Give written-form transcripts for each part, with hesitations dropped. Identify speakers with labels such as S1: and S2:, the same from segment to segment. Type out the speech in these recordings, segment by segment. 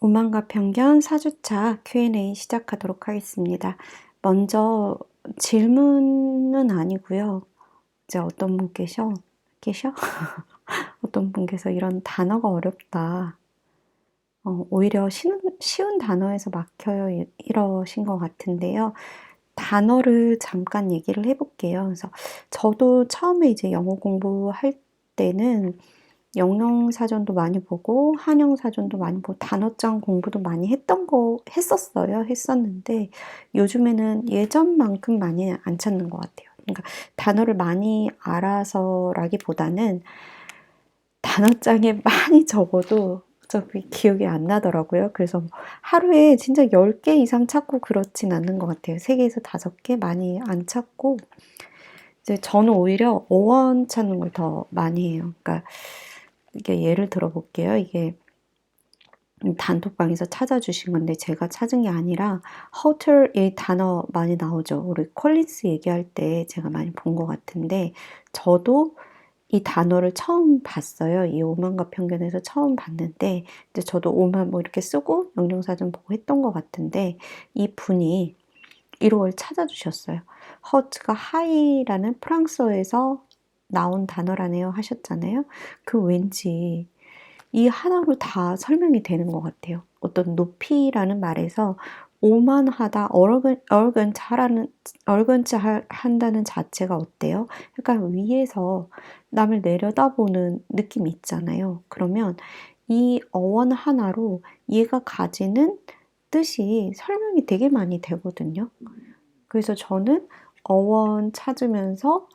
S1: 오만과 편견 4주차 Q&A 시작하도록 하겠습니다. 먼저 질문은 아니고요. 이제 어떤 분께서 어떤 분께서 이런 단어가 어렵다. 오히려 쉬운 단어에서 막혀요. 이러신 것 같은데요. 단어를 잠깐 얘기를 해볼게요. 그래서 저도 처음에 이제 영어 공부할 때는 영영사전도 많이 보고 한영사전도 많이 보고 단어장 공부도 많이 했었는데 요즘에는 예전만큼 많이 안 찾는 것 같아요. 그러니까 단어를 많이 알아서라기보다는 단어장에 많이 적어도 어차피 기억이 안 나더라고요. 그래서 하루에 진짜 10개 이상 찾고 그렇진 않는 것 같아요. 3개에서 5개 많이 안 찾고 이제 저는 오히려 어원 찾는 걸 더 많이 해요. 그러니까 이게 예를 들어 볼게요. 이게 단톡방에서 찾아주신 건데 제가 찾은 게 아니라 hotel 이 단어 많이 나오죠. 우리 콜린스 얘기할 때 제가 많이 본 것 같은데 저도 이 단어를 처음 봤어요. 이 오만과 편견에서 처음 봤는데 이제 저도 오만 뭐 이렇게 쓰고 영영사전 보고 했던 것 같은데 이 분이 이걸 찾아주셨어요. 허트가 하이라는 프랑스어에서 나온 단어라네요 하셨잖아요. 그 왠지 이 하나로 다 설명이 되는 것 같아요. 어떤 높이라는 말에서 오만하다, 얼건치 한다는 자체가 어때요? 약간 위에서 남을 내려다보는 느낌이 있잖아요. 그러면 이 어원 하나로 얘가 가지는 뜻이 설명이 되게 많이 되거든요. 그래서 저는 어원 찾으면서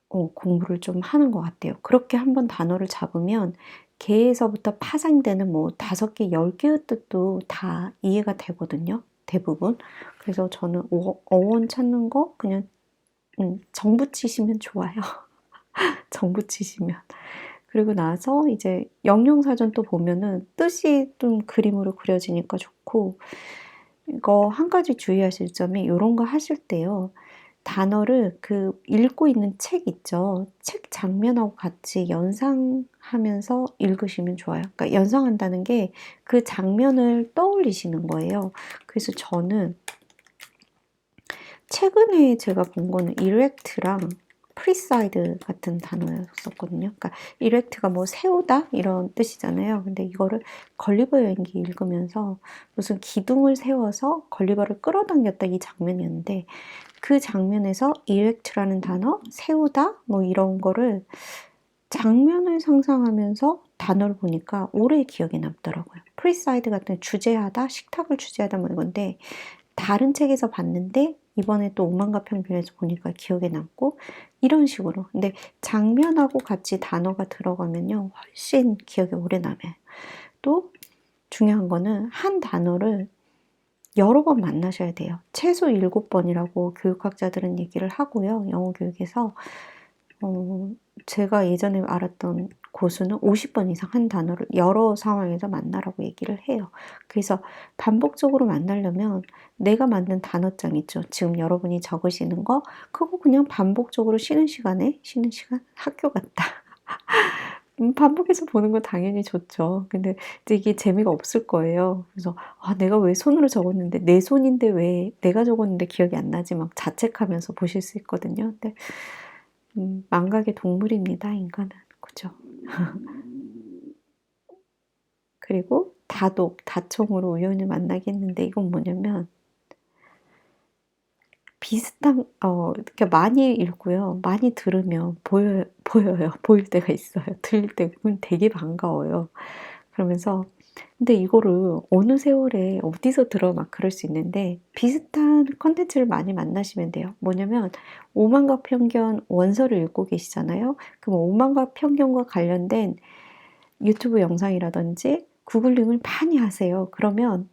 S1: 공부를 좀 하는 것 같아요. 그렇게 한번 단어를 잡으면 개에서부터 파생되는 뭐 5개, 10개의 뜻도 다 이해가 되거든요. 대부분. 그래서 저는 어원 찾는 거 그냥 정 붙이시면 좋아요. 정 붙이시면. 그리고 나서 이제 영영사전 또 보면은 뜻이 좀 그림으로 그려지니까 좋고 이거 한 가지 주의하실 점이 이런 거 하실 때요. 단어를 그 읽고 있는 책 있죠. 책 장면하고 같이 연상하면서 읽으시면 좋아요. 그러니까 연상한다는 게 그 장면을 떠올리시는 거예요. 그래서 저는 최근에 제가 본 거는 이렉트랑 프리사이드 같은 단어였었거든요. 그러니까 이렉트가 뭐 세우다 이런 뜻이잖아요. 근데 이거를 걸리버 여행기 읽으면서 무슨 기둥을 세워서 걸리버를 끌어당겼다 이 장면이었는데 그 장면에서 이렉트라는 단어, 세우다 뭐 이런 거를 장면을 상상하면서 단어를 보니까 오래 기억에 남더라고요. 프리사이드 같은 주재하다, 식탁을 주재하다 뭐 이건데 다른 책에서 봤는데 이번에 또 오만과 편견에서 보니까 기억에 남고 이런 식으로. 근데 장면하고 같이 단어가 들어가면요 훨씬 기억에 오래 남아요. 또 중요한 거는 한 단어를 여러 번 만나셔야 돼요. 최소 7번이라고 교육학자들은 얘기를 하고요. 영어 교육에서 제가 예전에 알았던 고수는 50번 이상 한 단어를 여러 상황에서 만나라고 얘기를 해요. 그래서 반복적으로 만나려면 내가 만든 단어장 있죠. 지금 여러분이 적으시는 거 그거 그냥 반복적으로 쉬는 시간 학교 갔다. 반복해서 보는 건 당연히 좋죠. 근데 이제 이게 재미가 없을 거예요. 그래서 내가 왜 손으로 적었는데 내 손인데 왜 내가 적었는데 기억이 안 나지 막 자책하면서 보실 수 있거든요. 근데 망각의 동물입니다, 인간은. 그죠? 그리고 다총으로 우연히 만나게 했는데 이건 뭐냐면 비슷한 그러니까 많이 읽고요. 많이 들으면 보여요. 보일 때가 있어요. 들릴 때 그건 되게 반가워요. 그러면서 근데 이거를 어느 세월에 어디서 들어 막 그럴 수 있는데 비슷한 컨텐츠를 많이 만나시면 돼요. 뭐냐면 오만과 편견 원서를 읽고 계시잖아요. 그럼 오만과 편견과 관련된 유튜브 영상이라든지 구글링을 많이 하세요. 그러면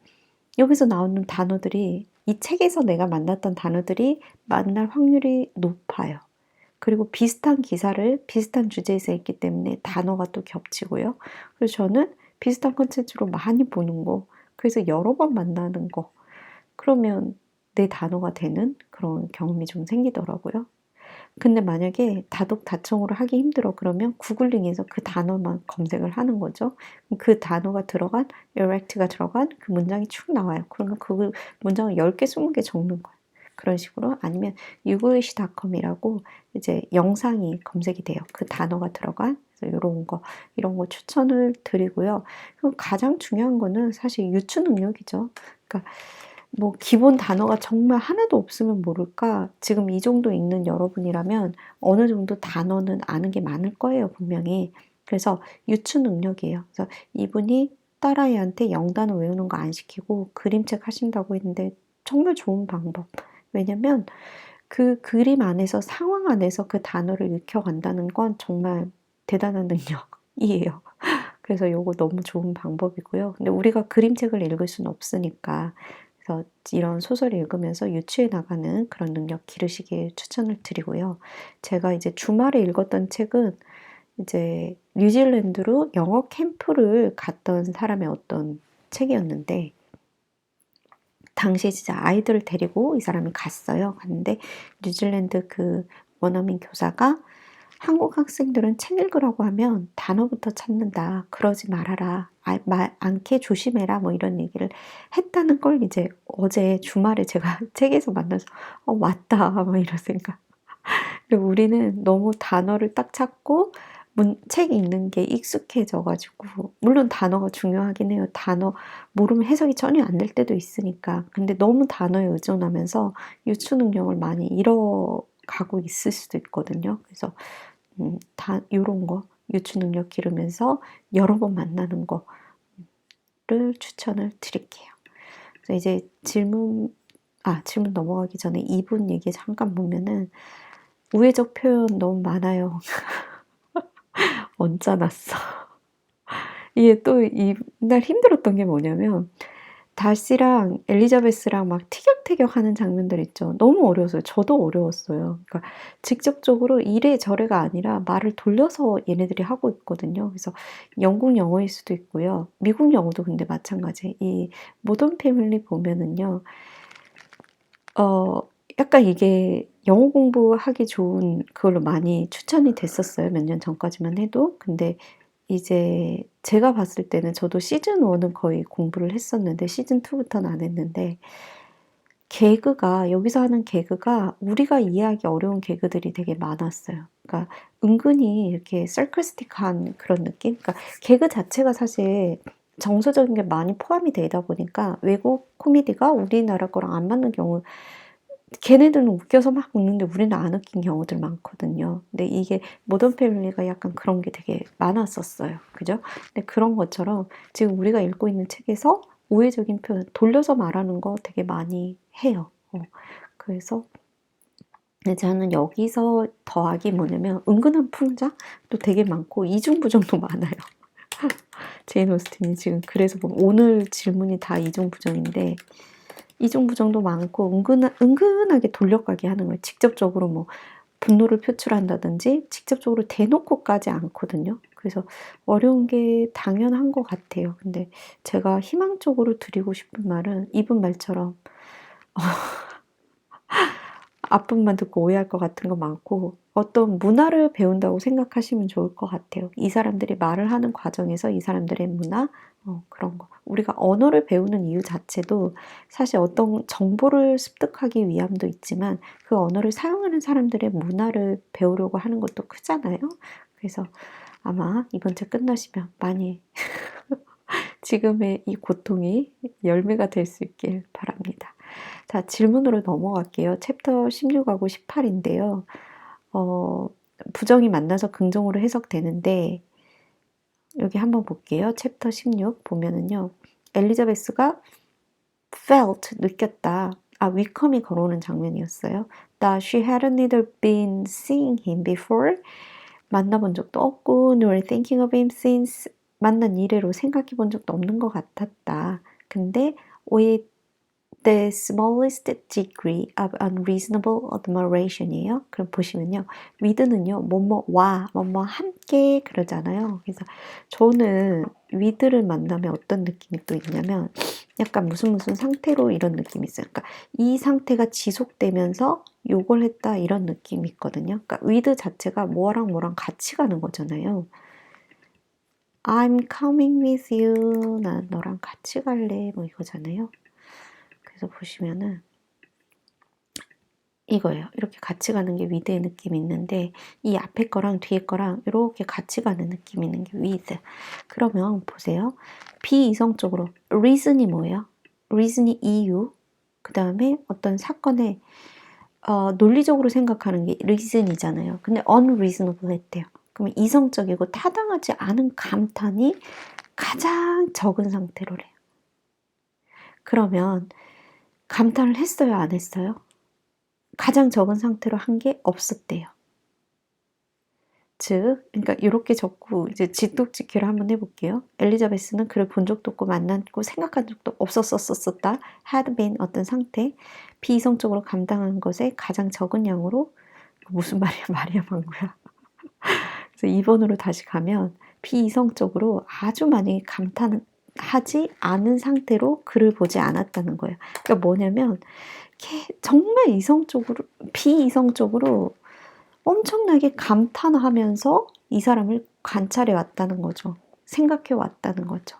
S1: 여기서 나오는 단어들이 이 책에서 내가 만났던 단어들이 만날 확률이 높아요. 그리고 비슷한 기사를 비슷한 주제에서 읽기 때문에 단어가 또 겹치고요. 그래서 저는 비슷한 콘텐츠로 많이 보는 거, 그래서 여러 번 만나는 거, 그러면 내 단어가 되는 그런 경험이 좀 생기더라고요. 근데 만약에 다독다청으로 하기 힘들어 그러면 구글링에서 그 단어만 검색을 하는 거죠. 그 단어가 들어간 erect가 들어간 그 문장이 쭉 나와요. 그러면 그 문장을 10개, 20개 적는 거예요. 그런 식으로 아니면 유글리시닷컴이라고 이제 영상이 검색이 돼요. 그 단어가 들어간 이런 거 추천을 드리고요. 그리고 가장 중요한 거는 사실 유추 능력이죠. 그러니까 뭐 기본 단어가 정말 하나도 없으면 모를까? 지금 이 정도 읽는 여러분이라면 어느 정도 단어는 아는 게 많을 거예요, 분명히. 그래서 유추 능력이에요. 그래서 이분이 딸아이한테 영단어 외우는 거 안 시키고 그림책 하신다고 했는데 정말 좋은 방법. 왜냐면 그 그림 안에서 상황 안에서 그 단어를 익혀간다는 건 정말 대단한 능력이에요. 그래서 요거 너무 좋은 방법이고요. 근데 우리가 그림책을 읽을 수는 없으니까 그래서 이런 소설을 읽으면서 유추해 나가는 그런 능력 기르시길 추천을 드리고요. 제가 이제 주말에 읽었던 책은 이제 뉴질랜드로 영어 캠프를 갔던 사람의 어떤 책이었는데 당시에 진짜 아이들을 데리고 이 사람이 갔어요. 갔는데 뉴질랜드 그 원어민 교사가 한국 학생들은 책 읽으라고 하면 단어부터 찾는다. 그러지 말아라. 말 않게 조심해라. 뭐 이런 얘기를 했다는 걸 이제 어제 주말에 제가 책에서 만나서 맞다. 뭐 이런 생각. 그리고 우리는 너무 단어를 딱 찾고 책 읽는 게 익숙해져가지고 물론 단어가 중요하긴 해요. 단어 모르면 해석이 전혀 안 될 때도 있으니까. 근데 너무 단어에 의존하면서 유추 능력을 많이 잃어가고 있을 수도 있거든요. 그래서 요런 거 유추 능력 기르면서 여러 번 만나는 거를 추천을 드릴게요. 그래서 이제 질문 넘어가기 전에 이분 얘기 잠깐 보면은 우회적 표현 너무 많아요. 얹어놨어. 이게 또 이날 힘들었던 게 뭐냐면 달씨랑 엘리자베스랑 막 티격태격 하는 장면들 있죠. 너무 어려웠어요. 저도 어려웠어요. 그러니까 직접적으로 이래저래가 아니라 말을 돌려서 얘네들이 하고 있거든요. 그래서 영국 영어일 수도 있고요. 미국 영어도 근데 마찬가지. 이 모던 패밀리 보면은요. 약간 이게 영어 공부하기 좋은 그걸로 많이 추천이 됐었어요. 몇 년 전까지만 해도. 근데 이제 제가 봤을 때는 저도 시즌 1은 거의 공부를 했었는데 시즌 2부터는 안 했는데 개그가 여기서 하는 개그가 우리가 이해하기 어려운 개그들이 되게 많았어요. 그러니까 은근히 이렇게 sarcastic한 그런 느낌? 그러니까 개그 자체가 사실 정서적인 게 많이 포함이 되다 보니까 외국 코미디가 우리나라 거랑 안 맞는 경우 걔네들은 웃겨서 막 웃는데 우리는 안 웃긴 경우들 많거든요. 근데 이게 모던 패밀리가 약간 그런 게 되게 많았었어요. 그죠? 근데 그런 것처럼 지금 우리가 읽고 있는 책에서 우회적인 표현, 돌려서 말하는 거 되게 많이 해요. 그래서 저는 여기서 더하기 뭐냐면 은근한 풍자도 되게 많고 이중부정도 많아요. 제인 오스틴이 지금 그래서 오늘 질문이 다 이중부정인데 이중부정도 많고 은근하게 돌려가게 하는 거예요. 직접적으로 뭐 분노를 표출한다든지 직접적으로 대놓고까지 않거든요. 그래서 어려운 게 당연한 것 같아요. 근데 제가 희망적으로 드리고 싶은 말은 이분 말처럼 앞부분만 듣고 오해할 것 같은 거 많고 어떤 문화를 배운다고 생각하시면 좋을 것 같아요. 이 사람들이 말을 하는 과정에서 이 사람들의 문화 그런 거. 우리가 언어를 배우는 이유 자체도 사실 어떤 정보를 습득하기 위함도 있지만 그 언어를 사용하는 사람들의 문화를 배우려고 하는 것도 크잖아요. 그래서 아마 이번 주 끝나시면 많이 지금의 이 고통이 열매가 될 수 있길 바랍니다. 자, 질문으로 넘어갈게요. 챕터 16하고 18인데요. 부정이 만나서 긍정으로 해석되는데 여기 한번 볼게요. 챕터 16 보면은요. 엘리자베스가 felt, 느꼈다. 위컴이 걸어오는 장면이었어요. That she had neither been seeing him before, 만나본 적도 없고, nor thinking of him since, 만난 이래로 생각해 본 적도 없는 것 같았다. 근데 the smallest degree of unreasonable admiration이에요. 그럼 보시면요. with는요. 뭐뭐와 뭐뭐 함께 그러잖아요. 그래서 저는 with를 만나면 어떤 느낌이 또 있냐면 약간 무슨 상태로 이런 느낌이 있어요. 그러니까 이 상태가 지속되면서 요걸 했다 이런 느낌이 있거든요. 그러니까 with 자체가 뭐랑 같이 가는 거잖아요. I'm coming with you. 난 너랑 같이 갈래. 뭐 이거잖아요. 그래서 보시면은 이거예요. 이렇게 같이 가는 게 with의 느낌이 있는데 이 앞에 거랑 뒤에 거랑 이렇게 같이 가는 느낌이 있는 게 with. 그러면 보세요. 비이성적으로 reason이 뭐예요? reason이 이유. 그 다음에 어떤 사건의 논리적으로 생각하는 게 reason이잖아요. 근데 unreasonable 했대요. 그러면 이성적이고 타당하지 않은 감탄이 가장 적은 상태로래요. 그러면 감탄을 했어요? 안 했어요? 가장 적은 상태로 한 게 없었대요. 즉, 그러니까 이렇게 적고 이제 지독지기를 한번 해볼게요. 엘리자베스는 그를 본 적도 없고 만났고 생각한 적도 없었었다. had been 어떤 상태, 비이성적으로 감당한 것에 가장 적은 양으로 무슨 말이야, 마리아 망고야. 그래서 2번으로 다시 가면 비이성적으로 아주 많이 감탄하지 않은 상태로 그를 보지 않았다는 거예요. 그러니까 뭐냐면 정말 이성적으로 비이성적으로 엄청나게 감탄하면서 이 사람을 관찰해 왔다는 거죠. 생각해 왔다는 거죠.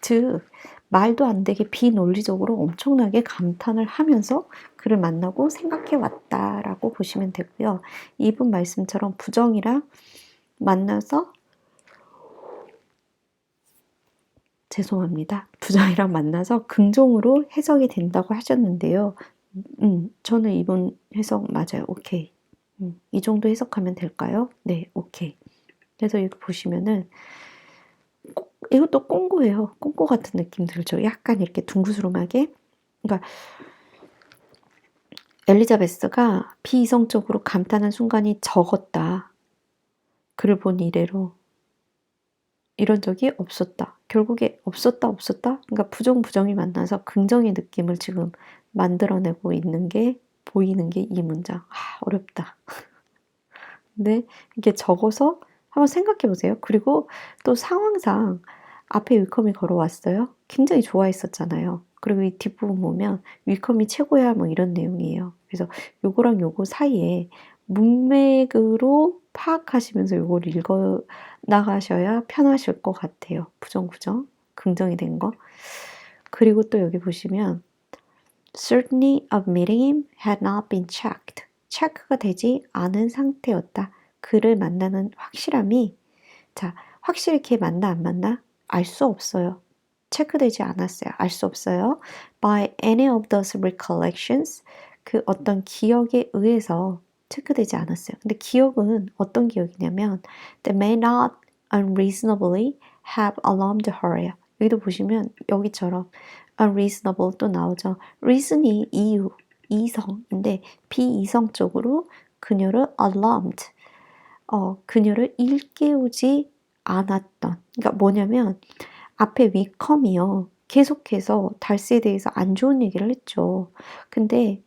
S1: 즉 말도 안 되게 비논리적으로 엄청나게 감탄을 하면서 그를 만나고 생각해 왔다라고 보시면 되고요. 이분 말씀처럼 부정이랑 만나서 죄송합니다. 부정이랑 만나서 긍정으로 해석이 된다고 하셨는데요. 저는 이분 해석 맞아요. 오케이. 이 정도 해석하면 될까요? 네, 오케이. 그래서 이거 보시면은 이것도 꽁고예요. 꽁고 같은 느낌 들죠. 약간 이렇게 둥그스름하게. 그러니까 엘리자베스가 비이성적으로 감탄한 순간이 적었다. 그를 본 이래로 이런 적이 없었다. 결국에 없었다. 그러니까 부정이 만나서 긍정의 느낌을 지금 만들어내고 있는 게 보이는 게 이 문장. 어렵다. 근데 이렇게 적어서 한번 생각해 보세요. 그리고 또 상황상 앞에 위컴이 걸어왔어요. 굉장히 좋아했었잖아요. 그리고 이 뒷부분 보면 위컴이 최고야 뭐 이런 내용이에요. 그래서 요거랑 요거 사이에 문맥으로 파악하시면서 요걸 읽어 나가셔야 편하실 것 같아요. 부정, 긍정이 된 거. 그리고 또 여기 보시면 certainty of meeting him had not been checked. 체크가 되지 않은 상태였다. 그를 만나는 확실함이 자, 확실히 걔 만나 안 만나? 알 수 없어요. 체크되지 않았어요. 알 수 없어요. By any of those recollections 그 어떤 기억에 의해서 체크되지 않았어요. 근데 기억은 어떤 기억이냐면 They may not unreasonably have alarmed her. 여기도 보시면 여기처럼 unreasonable 또 나오죠. reason이 이유, 이성인데 비이성적으로 그녀를 alarmed 그녀를 일깨우지 않았던. 그러니까 뭐냐면 앞에 위컴이요. 계속해서 달스에 대해서 안 좋은 얘기를 했죠. 근데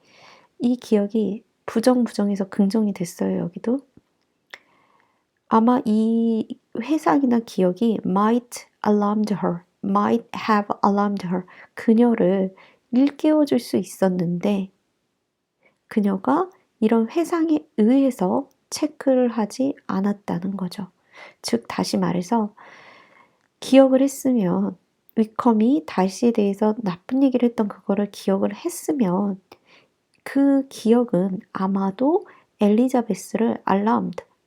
S1: 이 기억이 부정에서 긍정이 됐어요. 여기도. 아마 이 회상이나 기억이 might alarmed her, might have alarmed her. 그녀를 일깨워줄 수 있었는데 그녀가 이런 회상에 의해서 체크를 하지 않았다는 거죠. 즉 다시 말해서 기억을 했으면 위컴이 달시에 대해서 나쁜 얘기를 했던 그거를 기억을 했으면 그 기억은 아마도 엘리자베스를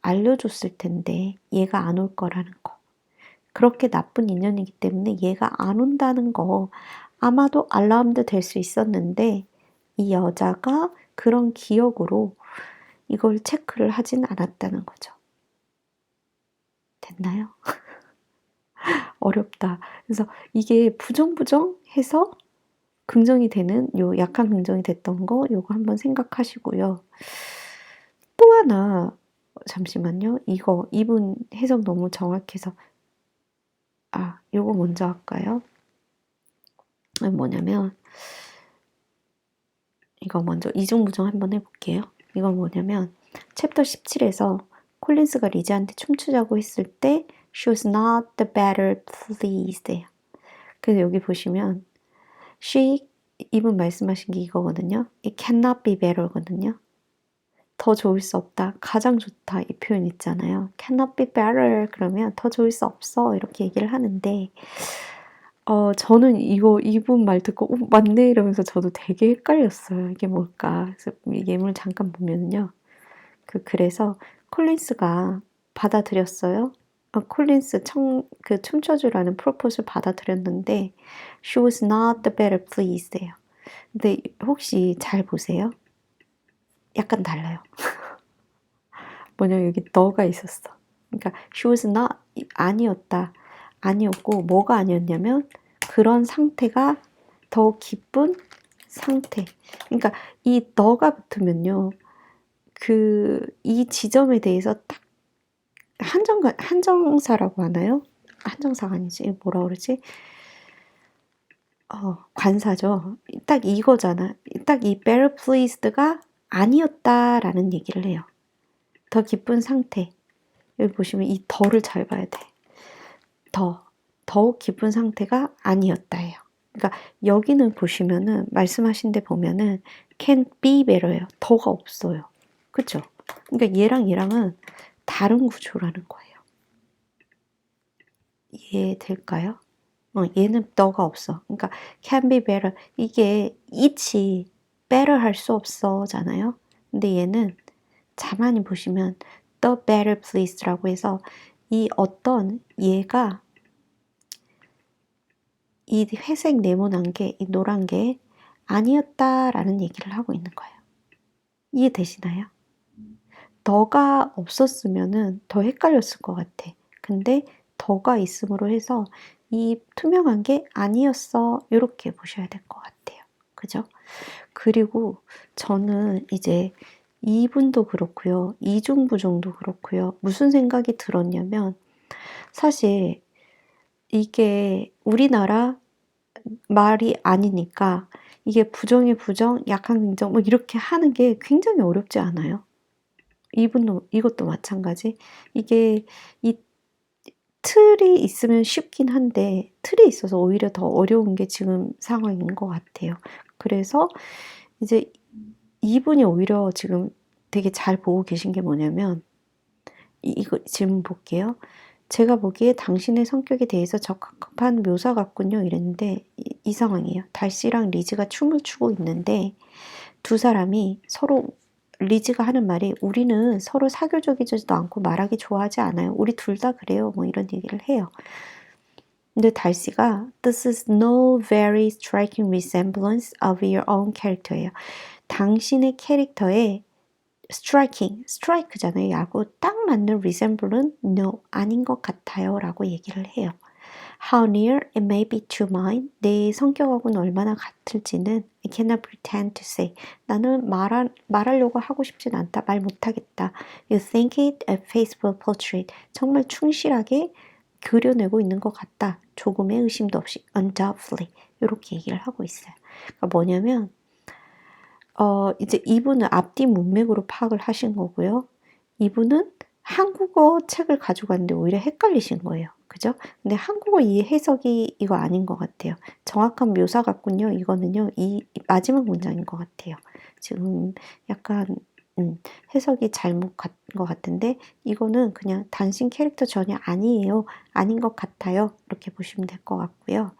S1: 알려줬을 텐데 얘가 안 올 거라는 거. 그렇게 나쁜 인연이기 때문에 얘가 안 온다는 거 아마도 알람도 될 수 있었는데 이 여자가 그런 기억으로 이걸 체크를 하진 않았다는 거죠. 됐나요? 어렵다. 그래서 이게 부정해서 긍정이 되는 요 약한 긍정이 됐던 거 요거 한번 생각하시고요. 또 하나 잠시만요. 이분 해석 너무 정확해서 요거 먼저 할까요? 뭐냐면 이거 먼저 이중부정 한번 해볼게요. 이건 뭐냐면 챕터 17에서 콜린스가 리즈한테 춤추자고 했을 때 She was not the better pleased. 그래서 여기 보시면 she, 이분 말씀하신 게 이거거든요. It cannot be better거든요. 더 좋을 수 없다. 가장 좋다. 이 표현 있잖아요. cannot be better 그러면 더 좋을 수 없어. 이렇게 얘기를 하는데 저는 이분 말 듣고 맞네 이러면서 저도 되게 헷갈렸어요. 이게 뭘까? 그래서 예문을 잠깐 보면요. 그래서 콜린스가 받아들였어요. 콜린스 그 춤춰주라는 프로포즈를 받아들였는데 she was not the better pleased예요. 근데 혹시 잘 보세요. 약간 달라요. 뭐냐 여기 너가 있었어. 그러니까 she was not 아니었다. 아니었고 뭐가 아니었냐면 그런 상태가 더 기쁜 상태. 그러니까 이 너가 붙으면요. 이 지점에 대해서 딱 한정사라고 하나요? 한정사가 아니지. 뭐라 그러지? 관사죠. 딱 이거잖아. 딱 이 better pleased가 아니었다라는 얘기를 해요. 더 기쁜 상태. 여기 보시면 이 더를 잘 봐야 돼. 더욱 기쁜 상태가 아니었다예요. 그러니까 여기는 보시면은 말씀하신 데 보면은 can be better예요. 더가 없어요. 그쵸? 그러니까 얘랑은 다른 구조라는 거예요. 이해될까요? 얘는 더가 없어. 그러니까 can be better. 이게 it이 better 할 수 없어잖아요. 근데 얘는 자만히 보시면 the better pleased라고 해서 이 어떤 얘가 이 회색 네모난 게, 이 노란 게 아니었다라는 얘기를 하고 있는 거예요. 이해되시나요? 더가 없었으면은 더 헷갈렸을 것 같아. 근데 더가 있음으로 해서 이 투명한 게 아니었어. 이렇게 보셔야 될 것 같아요. 그죠? 그리고 저는 이제 이분도 그렇고요. 이중부정도 그렇고요. 무슨 생각이 들었냐면 사실 이게 우리나라 말이 아니니까 이게 부정의 부정, 약한 긍정 뭐 이렇게 하는 게 굉장히 어렵지 않아요? 이것도 마찬가지. 이게 이 틀이 있으면 쉽긴 한데 틀이 있어서 오히려 더 어려운 게 지금 상황인 것 같아요. 그래서 이제 이분이 오히려 지금 되게 잘 보고 계신 게 뭐냐면 이거 질문 볼게요. 제가 보기에 당신의 성격에 대해서 적합한 묘사 같군요. 이랬는데 이 상황이에요. 달씨랑 리즈가 춤을 추고 있는데 두 사람이 서로 리즈가 하는 말이 우리는 서로 사교적이지도 않고 말하기 좋아하지 않아요. 우리 둘 다 그래요. 뭐 이런 얘기를 해요. 근데 달씨가 This is no very striking resemblance of your own character예요. 당신의 캐릭터에 strike잖아요. 야구 딱 맞는 resemblance no 아닌 것 같아요. 라고 얘기를 해요. How near it may be to mine. 내 성격하고는 얼마나 같을지는 I cannot pretend to say. 나는 말하려고 하고 싶진 않다. 말 못하겠다. You think it a faithful portrait. 정말 충실하게 그려내고 있는 것 같다. 조금의 의심도 없이 undoubtedly. 이렇게 얘기를 하고 있어요. 그러니까 뭐냐면 이제 이분은 앞뒤 문맥으로 파악을 하신 거고요. 이분은 한국어 책을 가지고 왔는데 오히려 헷갈리신 거예요. 그죠? 근데 한국어 이 해석이 이거 아닌 것 같아요. 정확한 묘사 같군요. 이거는요. 이 마지막 문장인 것 같아요. 지금 약간 해석이 잘못 간 것 같은데 이거는 그냥 당신 캐릭터 전혀 아니에요. 아닌 것 같아요. 이렇게 보시면 될 것 같고요.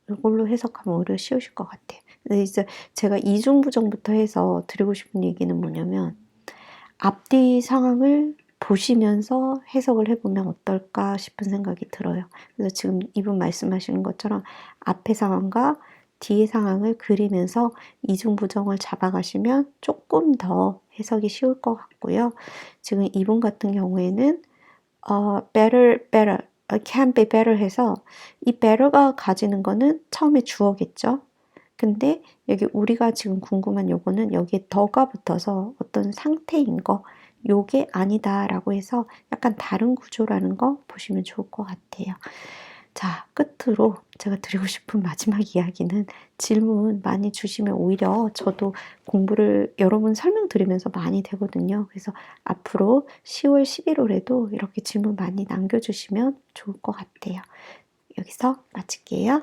S1: 이걸로 해석하면 오히려 쉬우실 것 같아요. 근데 이제 제가 이중부정부터 해서 드리고 싶은 얘기는 뭐냐면 앞뒤 상황을 보시면서 해석을 해보면 어떨까 싶은 생각이 들어요. 그래서 지금 이분 말씀하시는 것처럼 앞의 상황과 뒤의 상황을 그리면서 이중부정을 잡아가시면 조금 더 해석이 쉬울 것 같고요. 지금 이분 같은 경우에는 better, can be better 해서 이 better가 가지는 거는 처음에 주어겠죠. 근데 여기 우리가 지금 궁금한 요거는 여기에 더가 붙어서 어떤 상태인 거 요게 아니다라고 해서 약간 다른 구조라는 거 보시면 좋을 것 같아요. 자, 끝으로 제가 드리고 싶은 마지막 이야기는 질문 많이 주시면 오히려 저도 공부를 여러분 설명 들으면서 많이 되거든요. 그래서 앞으로 10월, 11월에도 이렇게 질문 많이 남겨주시면 좋을 것 같아요. 여기서 마칠게요.